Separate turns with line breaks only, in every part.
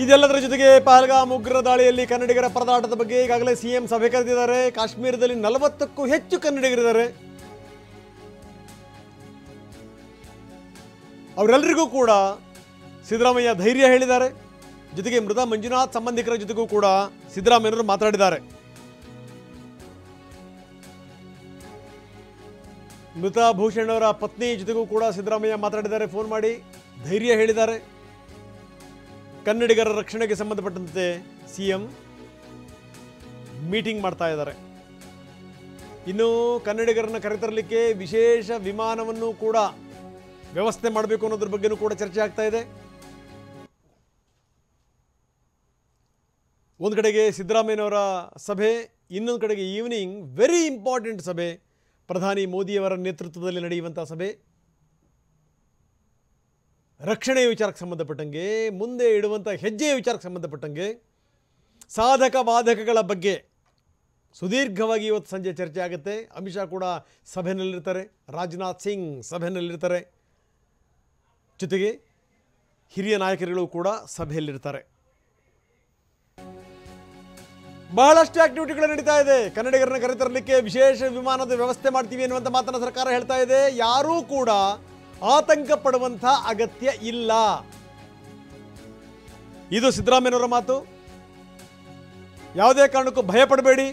ಇದೆಲ್ಲದರ ಜೊತೆಗೆ ಪಹಲ್ಗಾಮ್ ಉಗ್ರ ದಾಳಿಯಲ್ಲಿ ಕನ್ನಡಿಗರ ಪರದಾಟದ ಬಗ್ಗೆ ಈಗಾಗಲೇ ಸಿಎಂ ಸಭೆ ಕರೆದಿದ್ದಾರೆ. ಕಾಶ್ಮೀರದಲ್ಲಿ 40ಕ್ಕೂ ಹೆಚ್ಚು ಕನ್ನಡಿಗರಿದ್ದಾರೆ. ಅವರೆಲ್ಲರಿಗೂ ಕೂಡ ಸಿದ್ದರಾಮಯ್ಯ ಧೈರ್ಯ ಹೇಳಿದ್ದಾರೆ. ಜೊತೆಗೆ ಮೃತ ಮಂಜುನಾಥ್ ಸಂಬಂಧಿಕರ ಜೊತೆಗೂ ಕೂಡ ಸಿದ್ದರಾಮಯ್ಯನವರು ಮಾತನಾಡಿದ್ದಾರೆ. ಮೃತ ಭೂಷಣ್ ಅವರ ಪತ್ನಿ ಜೊತೆಗೂ ಕೂಡ ಸಿದ್ದರಾಮಯ್ಯ ಮಾತನಾಡಿದ್ದಾರೆ. ಫೋನ್ ಮಾಡಿ ಧೈರ್ಯ ಹೇಳಿದ್ದಾರೆ. ಕನ್ನಡಿಗರ ರಕ್ಷಣೆಗೆ ಸಂಬಂಧಪಟ್ಟಂತೆ ಸಿಎಂ ಮೀಟಿಂಗ್ ಮಾಡ್ತಾ ಇದ್ದಾರೆ. ಇನ್ನು ಕನ್ನಡಿಗರನ್ನು ಕರೆತರಲಿಕ್ಕೆ ವಿಶೇಷ ವಿಮಾನವನ್ನು ಕೂಡ ವ್ಯವಸ್ಥೆ ಮಾಡಬೇಕು ಅನ್ನೋದ್ರ ಬಗ್ಗೆನೂ ಕೂಡ ಚರ್ಚೆ ಆಗ್ತಾ ಇದೆ. ಒಂದು ಕಡೆಗೆ ಸಿದ್ದರಾಮಯ್ಯನವರ ಸಭೆ, ಇನ್ನೊಂದು ಕಡೆಗೆ ಈವ್ನಿಂಗ್ ವೆರಿ ಇಂಪಾರ್ಟೆಂಟ್ ಸಭೆ, ಪ್ರಧಾನಿ ಮೋದಿಯವರ ನೇತೃತ್ವದಲ್ಲಿ ನಡೆಯುವಂಥ ಸಭೆ. ರಕ್ಷಣೆಯ ವಿಚಾರಕ್ಕೆ ಸಂಬಂಧಪಟ್ಟಂಗೆ, ಮುಂದೆ ಇಡುವಂಥ ಹೆಜ್ಜೆಯ ವಿಚಾರಕ್ಕೆ ಸಂಬಂಧಪಟ್ಟಂಗೆ, ಸಾಧಕ ಬಾಧಕಗಳ ಬಗ್ಗೆ ಸುದೀರ್ಘವಾಗಿ ಇವತ್ತು ಸಂಜೆ ಚರ್ಚೆ ಆಗುತ್ತೆ. ಅಮಿತ್ ಶಾ ಕೂಡ ಸಭೆಯಲ್ಲಿರ್ತಾರೆ, ರಾಜನಾಥ್ ಸಿಂಗ್ ಸಭೆಯಲ್ಲಿರ್ತಾರೆ, ಜೊತೆಗೆ ಹಿರಿಯ ನಾಯಕರುಗಳು ಕೂಡ ಸಭೆಯಲ್ಲಿರ್ತಾರೆ. ಬಹಳಷ್ಟು ಆಕ್ಟಿವಿಟಿಗಳು ನಡೀತಾ ಇದೆ. ಕನ್ನಡಿಗರನ್ನ ಕರೆತರಲಿಕ್ಕೆ ವಿಶೇಷ ವಿಮಾನದ ವ್ಯವಸ್ಥೆ ಮಾಡ್ತೀವಿ ಎನ್ನುವಂಥ ಮಾತನ್ನು ಸರ್ಕಾರ ಹೇಳ್ತಾ ಇದೆ. ಯಾರೂ ಕೂಡ ಆತಂಕ ಪಡುವಂಥ ಅಗತ್ಯ ಇಲ್ಲ. ಇದು ಸಿದ್ದರಾಮಯ್ಯನವರ ಮಾತು. ಯಾವುದೇ ಕಾರಣಕ್ಕೂ ಭಯ ಪಡಬೇಡಿ.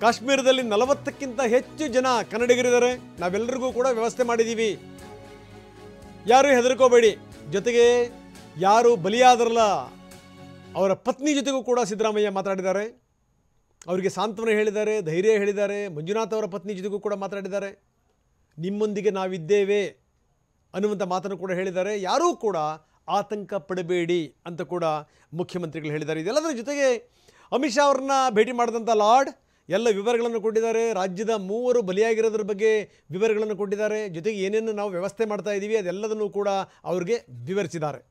ಕಾಶ್ಮೀರದಲ್ಲಿ 40ಕ್ಕಿಂತ ಹೆಚ್ಚು ಜನ ಕನ್ನಡಿಗರಿದ್ದಾರೆ. ನಾವೆಲ್ಲರಿಗೂ ಕೂಡ ವ್ಯವಸ್ಥೆ ಮಾಡಿದ್ದೀವಿ. ಯಾರೂ ಹೆದರ್ಕೋಬೇಡಿ. ಜೊತೆಗೆ ಯಾರು ಬಲಿಯಾದರಲ್ಲ ಅವರ ಪತ್ನಿ ಜೊತೆಗೂ ಕೂಡ ಸಿದ್ದರಾಮಯ್ಯ ಮಾತಾಡಿದ್ದಾರೆ. ಅವರಿಗೆ ಸಾಂತ್ವನ ಹೇಳಿದ್ದಾರೆ, ಧೈರ್ಯ ಹೇಳಿದ್ದಾರೆ. ಮಂಜುನಾಥ್ ಅವರ ಪತ್ನಿ ಜೊತೆಗೂ ಕೂಡ ಮಾತಾಡಿದ್ದಾರೆ. ನಿಮ್ಮೊಂದಿಗೆ ನಾವಿದ್ದೇವೆ ಅನ್ನುವಂಥ ಮಾತನ್ನು ಕೂಡ ಹೇಳಿದ್ದಾರೆ. ಯಾರೂ ಕೂಡ ಆತಂಕ ಪಡಬೇಡಿ ಅಂತ ಕೂಡ ಮುಖ್ಯಮಂತ್ರಿಗಳು ಹೇಳಿದ್ದಾರೆ. ಇದೆಲ್ಲದರ ಜೊತೆಗೆ ಅಮಿತ್ ಶಾ ಅವ್ರನ್ನ ಭೇಟಿ ಮಾಡಿದಂಥ ಲಾರ್ಡ್ ಎಲ್ಲ ವಿವರಗಳನ್ನು ಕೊಟ್ಟಿದ್ದಾರೆ. ರಾಜ್ಯದ 3 ಬಲಿಯಾಗಿರೋದ್ರ ಬಗ್ಗೆ ವಿವರಗಳನ್ನು ಕೊಟ್ಟಿದ್ದಾರೆ. ಜೊತೆಗೆ ಏನೇನು ನಾವು ವ್ಯವಸ್ಥೆ ಮಾಡ್ತಾ ಇದ್ದೀವಿ ಅದೆಲ್ಲದನ್ನು ಕೂಡ ಅವ್ರಿಗೆ ವಿವರಿಸಿದ್ದಾರೆ.